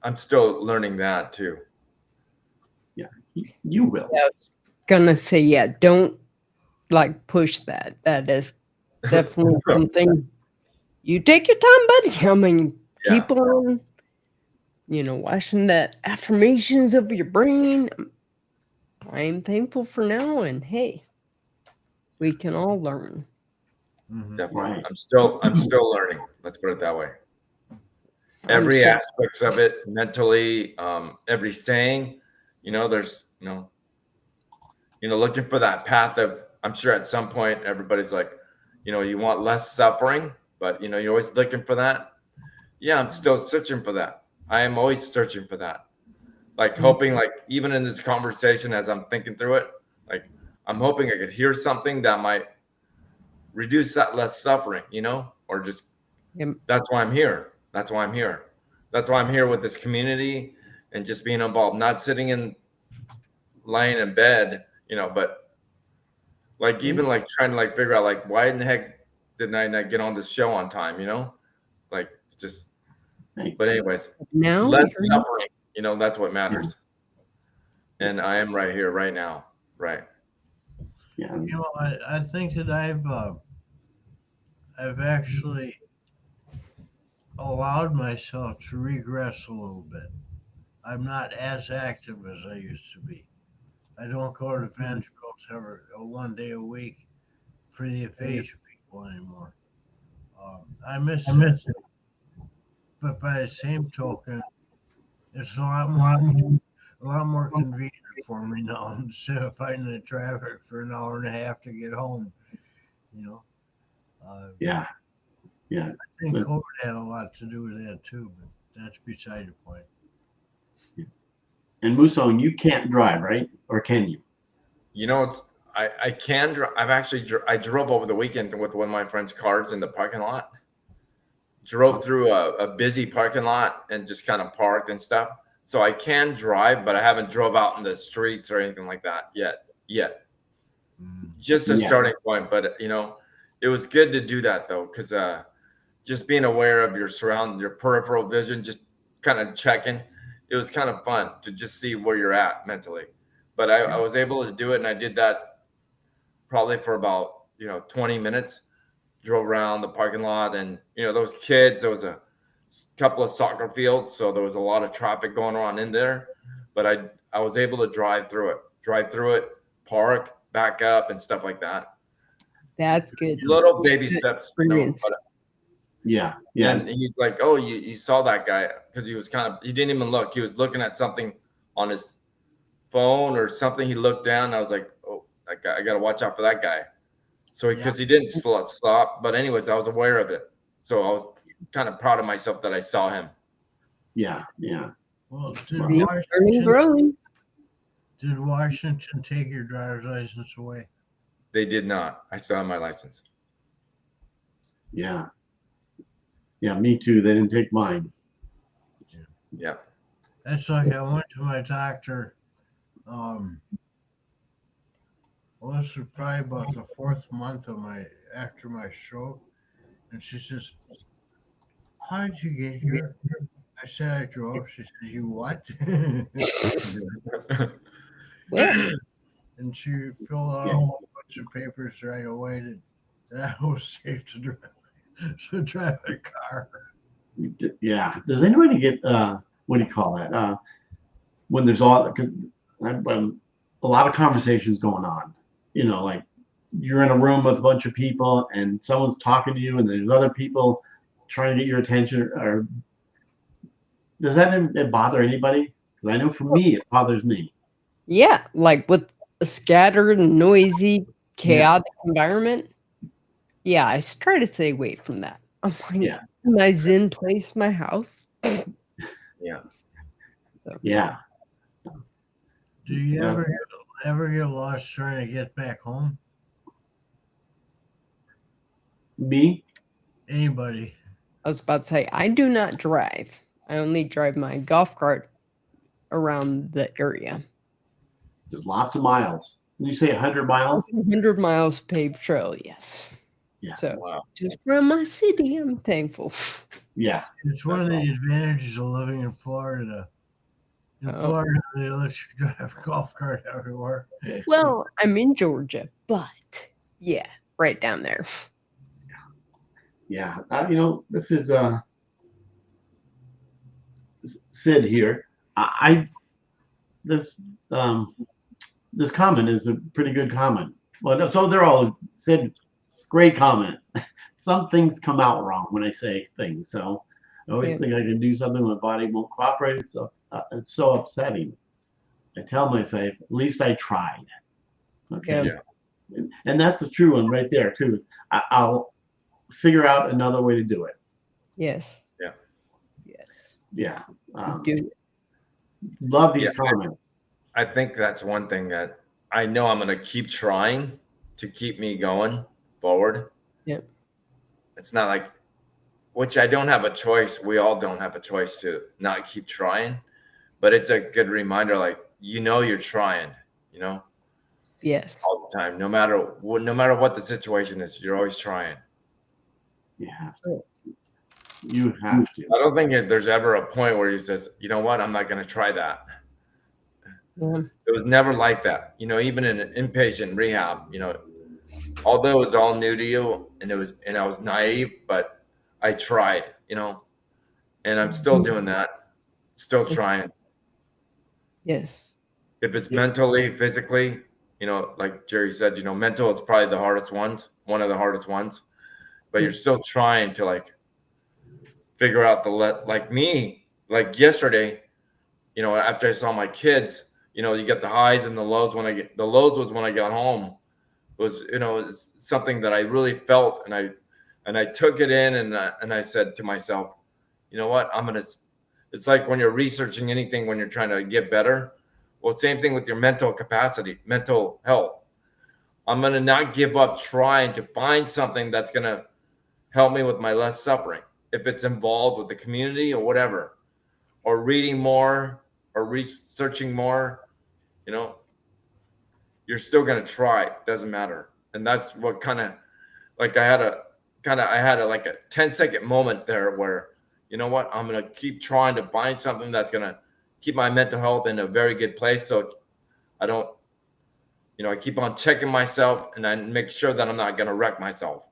I'm still learning that too. yeah, you will. Yeah, I was gonna say, yeah, don't like push that. That is definitely something you take your time, buddy. Keep on, watching that affirmations of your brain. I am thankful for now, and hey, we can all learn. Mhm. Definitely. Right. I'm still learning. Let's put it that way. I'm Every so aspects of it, mentally, every saying, there's, looking for that path of, I'm sure at some point everybody's like, you want less suffering, but you're always looking for that. Yeah, I'm still searching for that. I am always searching for that. Like hoping, like even in this conversation, as I'm thinking through it, like I'm hoping I could hear something that might reduce that less suffering, or just Yep. that's why I'm here. That's why I'm here. That's why I'm here with this community and just being involved, not sitting in lying in bed, but like even like trying to like figure out like why in the heck didn't I not get on this show on time, Like it's just Thank but anyways, Now less you're suffering, that's what matters. And I am right here, right now. Right. Yeah, I think that I've actually allowed myself to regress a little bit. I'm not as active as I used to be. I don't go to Vanderbilt every 1 day a week for the aphasia people anymore. I miss it, but by the same token, it's a lot more convenient for me now instead of fighting the traffic for an hour and a half to get home. You know, Yeah. Yeah. I think COVID had a lot to do with that too, but that's beside the point. And Musong, you can't drive, right? Or can you? You know, I can drive. I drove over the weekend with one of my friend's cars in the parking lot. Drove through a busy parking lot and just kind of parked and stuff. So I can drive, but I haven't drove out in the streets or anything like that yet. Just a Yeah. starting point, but it was good to do that though, because just being aware of your your peripheral vision, just kind of checking. It was kind of fun to just see where you're at mentally. But I was able to do it, and I did that probably for about 20 minutes. Drove around the parking lot, and those kids. There was a couple of soccer fields, so there was a lot of traffic going on in there. But I was able to drive through it, park, back up, and stuff like that. That's good. Little baby steps. Experience. Yeah. And he's like, "Oh, you saw that guy?" Because he didn't even look. He was looking at something on his phone or something. He looked down. And I was like, "Oh, I got to watch out for that guy." So because he didn't stop. But anyways, I was aware of it. So I was kind of proud of myself that I saw him. Yeah. Well, did Washington take your driver's license away? They did not. I still have my license. Yeah, me too. They didn't take mine. Yeah. That's like I went to my doctor. Well, this was probably about the 4th month of after my stroke, and she says, "How did you get here?" I said, "I drove." She said, "You what?" Well, And she filled out a whole bunch of papers right away that I was safe to drive a car. Yeah. Does anybody get what do you call that? When there's a lot of conversations going on, like you're in a room with a bunch of people and someone's talking to you, and there's other people trying to get your attention. Or does that bother anybody? Because I know for me, it bothers me. yeah, like with a scattered, noisy, chaotic environment. Yeah, I try to stay away from that. I'm like, my zen place, my house. Yeah. So. Yeah. Do you ever get lost trying to get back home? Me? Anybody? I was about to say, I do not drive. I only drive my golf cart around the area. There's lots of miles. Did you say 100 miles? 100 miles paved trail, yes. Yeah. So just around my city, I'm thankful. Yeah. It's one of the advantages of living in Florida. In Florida, they let you drive a golf cart everywhere. Well, I'm in Georgia, but yeah, right down there. Yeah. This is Sid here. This comment is a pretty good comment. Well, so they're all Sid. Great comment. Some things come out wrong when I say things, so I always think I can do something. My body won't cooperate. It's so upsetting. I tell myself, at least I tried. Okay. Yeah. And that's the true one right there too. I'll figure out another way to do it. Yes. Yeah. Yes. Yeah. Do it. Love these comments. I think that's one thing that I know I'm going to keep trying to keep me going forward. Yep. It's not like, which I don't have a choice. We all don't have a choice to not keep trying, but it's a good reminder. Like, you're trying, Yes. all the time, no matter what the situation is, you're always trying. You have to. You have to. I don't think there's ever a point where he says, "You know what? I'm not going to try that." Yeah. It was never like that. Even in an inpatient rehab, although it was all new to you and I was naive, but I tried, and I'm still doing that, still trying. Yes. If it's mentally, physically, like Jerry said, mental is probably the hardest ones, one of the hardest ones, but you're still trying to like figure out like me, like yesterday, after I saw my kids, you get the highs and the lows. The lows was when I got home, was, it's something that I really felt, and I took it in, and I said to myself, you know what, it's like when you're researching anything, when you're trying to get better. Well, same thing with your mental capacity, mental health. I'm going to not give up trying to find something that's going to help me with my less suffering. If it's involved with the community or whatever, or reading more or researching more, you know, you're still going to try. It doesn't matter. And that's what kind of like I had a like a 10-second moment there where, you know what, I'm going to keep trying to find something that's going to keep my mental health in a very good place. So I don't, I keep on checking myself and I make sure that I'm not going to wreck myself.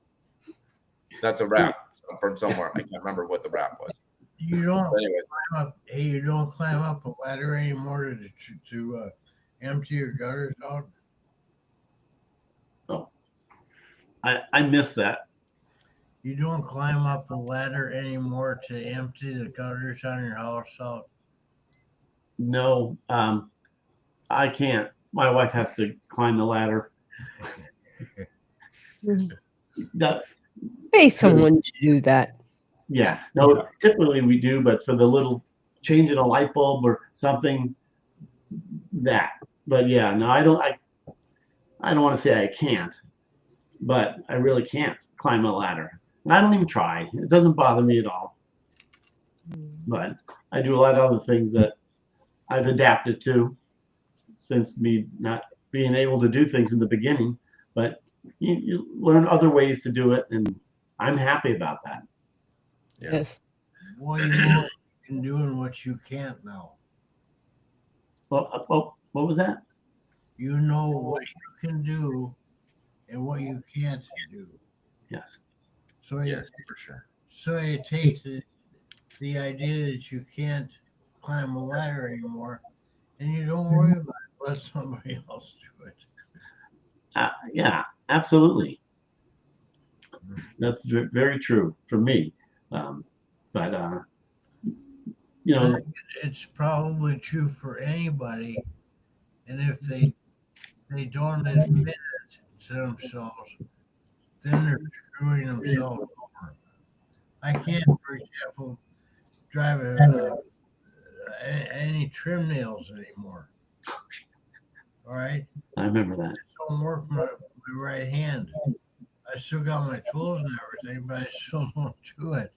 That's a rap from somewhere. I can't remember what the rap was. You don't But anyways, climb up. Hey, you don't climb up a ladder anymore to empty your gutters out. Oh, I missed that. You don't climb up a ladder anymore to empty the gutters on your house out. No, I can't. My wife has to climb the ladder. That, Pay someone to do that. yeah, no, typically we do, but for the little change in a light bulb or something, that. But yeah, no, I don't want to say I can't, but I really can't climb a ladder. And I don't even try. It doesn't bother me at all. But I do a lot of other things that I've adapted to since me not being able to do things in the beginning. But you learn other ways to do it, and I'm happy about that. yeah. Yes. Well, you know what you can do and what you can't now. Well, what was that? You know what you can do and what you can't do. Yes. So Yes, for sure. so you take the idea that you can't climb a ladder anymore, and you don't worry about it. Let somebody else do it. Yeah, absolutely. That's very true for me. Um, but you know, It's probably true for anybody, and if they don't admit it to themselves, then they're screwing themselves over. I can't, for example, drive any trim nails anymore. All right, I remember that. don't work my right hand. I still got my tools and everything, but I still don't do it.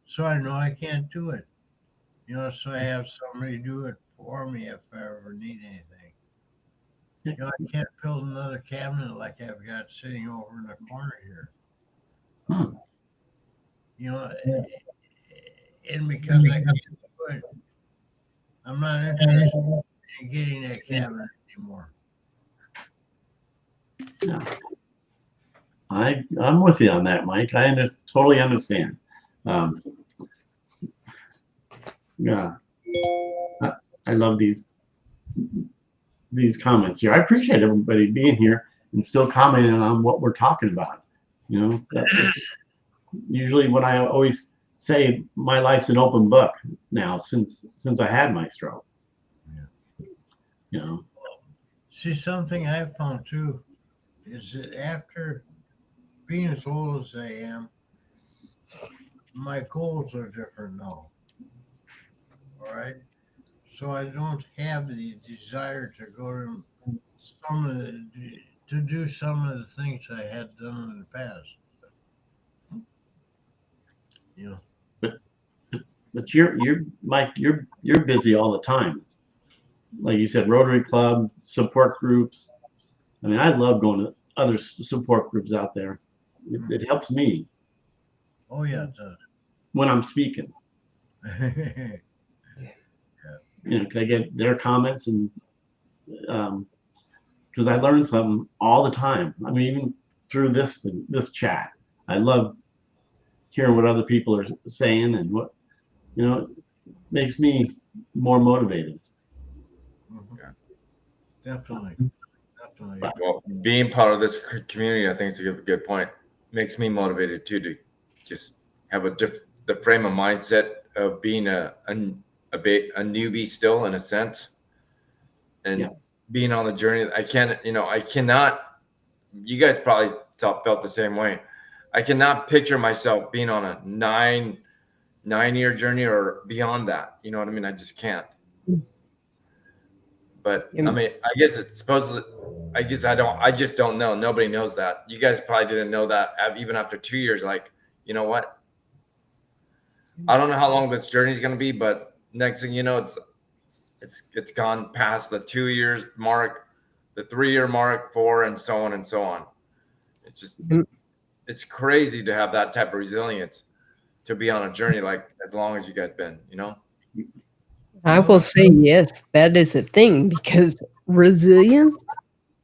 So I know I can't do it. So I have somebody do it for me if I ever need anything. I can't build another cabinet like I've got sitting over in the corner here. Hmm. And because I can't do it, I'm not interested in getting that cabinet anymore. Yeah. I'm with you on that, Mike. Totally understand. Um, yeah, I love these comments here. I appreciate everybody being here and still commenting on what we're talking about. Usually when I always say my life's an open book now since I had my stroke. Yeah. See, something I found too is that after being as old as I am, my goals are different now. All right. So I don't have the desire to go to to do some of the things I had done in the past. But you're Mike, you're busy all the time. Like you said, Rotary Club, support groups. I mean, I love going to other support groups out there. It helps me Oh yeah, it does. when I'm speaking. Can I get their comments and because I learn something all the time. I mean, even through this chat, I love hearing what other people are saying and what it makes me more motivated. Yeah. Definitely. Well, being part of this community, I think it's a good point. Makes me motivated too to just have the frame of mindset of being a newbie still in a sense, and being on the journey. I cannot. You guys probably felt the same way. I cannot picture myself being on a nine-year journey or beyond that. You know what I mean? I just can't. But I mean, I guess it's supposedly. I guess I just don't know. Nobody knows that. You guys probably didn't know that even after 2 years. Like, you know what? I don't know how long this journey is going to be, but next thing you know, it's gone past the 2 years mark, the 3-year mark, 4, and so on and so on. It's just it's crazy to have that type of resilience to be on a journey like as long as you guys been. I will say yes, that is a thing, because resilience,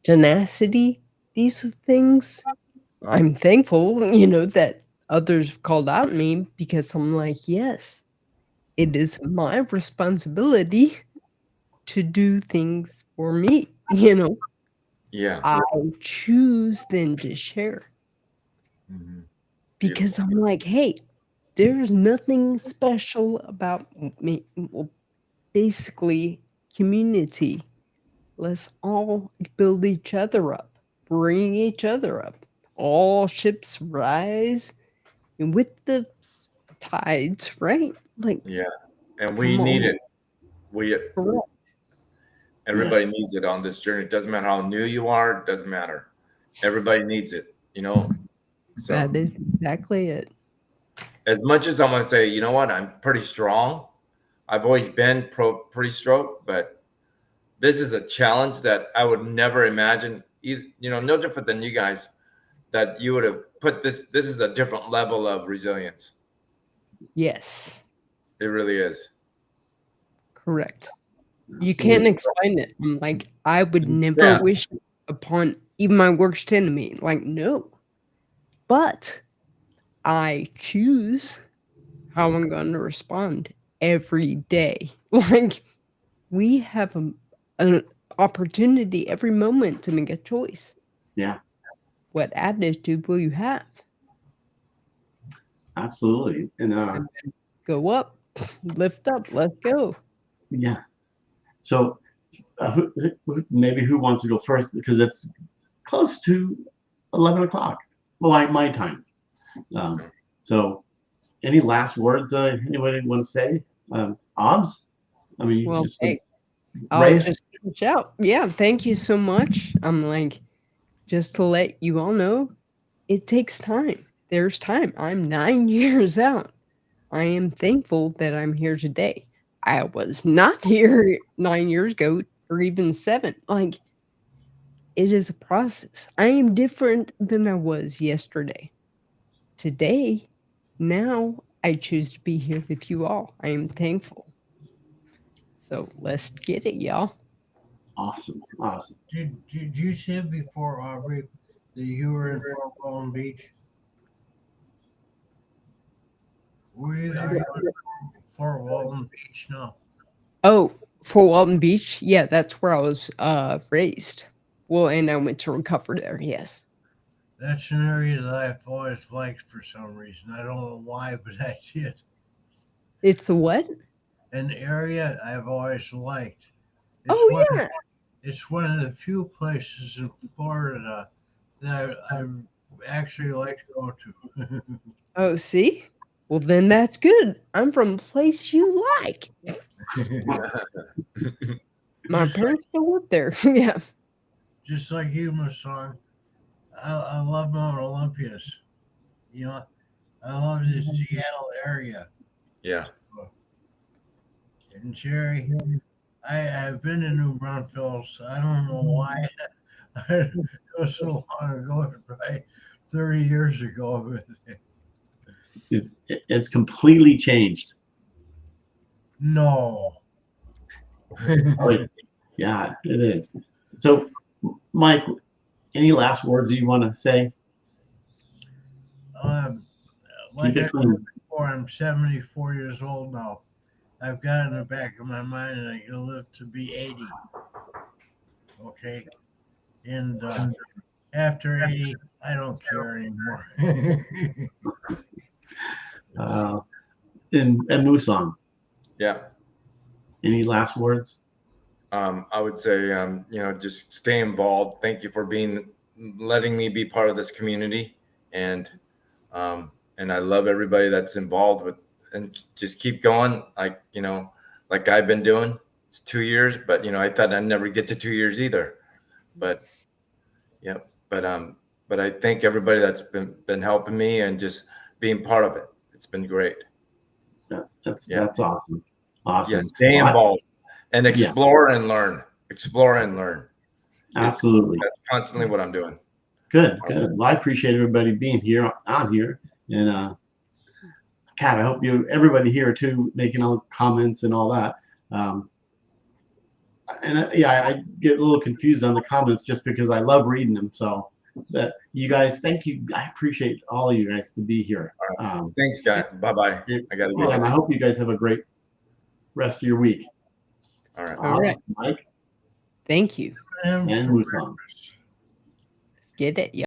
tenacity, these things, I'm thankful, that others called out me, because I'm like, yes, it is my responsibility to do things for me, Yeah. I choose then to share. Because I'm like, hey, there's nothing special about me. Well, basically, community. Let's all build each other up, bring each other up. All ships rise and with the tides, right? Like, yeah, and we need it. Correct. Everybody needs it on this journey. It doesn't matter how new you are. It doesn't matter. Everybody needs it. So That is exactly it. as much as I'm going to say, you know what, I'm pretty strong. I've always been pretty stroke, but this is a challenge that I would never imagine. No different than you guys, that you would have put this. This is a different level of resilience. Yes. It really is. Correct. You can't explain it. I'm like, I would never wish it upon even my worst enemy. Like, no. But I choose how I'm going to respond every day. Like, we have an opportunity every moment to make a choice. Yeah. What attitude will you have? Absolutely. And go up, lift up, let's go. Yeah. So maybe who wants to go first? Because it's close to 11 o'clock, my time. So any last words anybody want to say? Obs? I mean, well, I'll just reach out. Yeah, thank you so much. I'm like, just to let you all know, it takes time. There's time. I'm 9 years out. I am thankful that I'm here today. I was not here 9 years ago or even 7. Like, it is a process. I am different than I was yesterday. Today, now I choose to be here with you all. I am thankful. So let's get it, y'all. Awesome. Did you say before, Aubrey, that you were in Fort Walton Beach? Are you in Fort Walton Beach now? Oh, Fort Walton Beach? Yeah, that's where I was raised. Well, and I went to recover there, yes. That's an area that I've always liked for some reason. I don't know why, but I did. It's the what? An area I've always liked. It's one of the few places in Florida that I actually like to go to. Oh, see? Well, then that's good. I'm from a place you like. My parents still live there. Yeah. Just like you, my son. I love Mount Olympus. I love the Seattle area. Yeah. And Jerry, I've been to New Braunfels. I don't know why. It was so long ago, right? 30 years ago. It's completely changed. No. Yeah, it is. So Mike, any last words you want to say? Like Keep I it clean. before, I'm 74 years old now. I've got in the back of my mind that I'm going to live to be 80. Okay. And after 80, I don't care anymore. And Musang, Yeah. any last words? I would say, just stay involved. Thank you for letting me be part of this community, and I love everybody that's involved with, and just keep going. Like I've been doing. It's 2 years, but I thought I'd never get to 2 years either. But yeah, but I thank everybody that's been helping me and just being part of it. It's been great. That's awesome. Awesome. Yeah, stay involved and explore and learn. Explore and learn. Absolutely. That's constantly what I'm doing. Good. Well, I appreciate everybody being here on here, and Kat, I hope everybody here too, making all the comments and all that. I get a little confused on the comments just because I love reading them. So, that you guys, thank you. I appreciate all of you guys to be here. Thanks, guys. Bye-bye. I got to go. And I hope you guys have a great rest of your week. All right. All right. Mike. Thank you. And Musang. Let's get it. Yeah.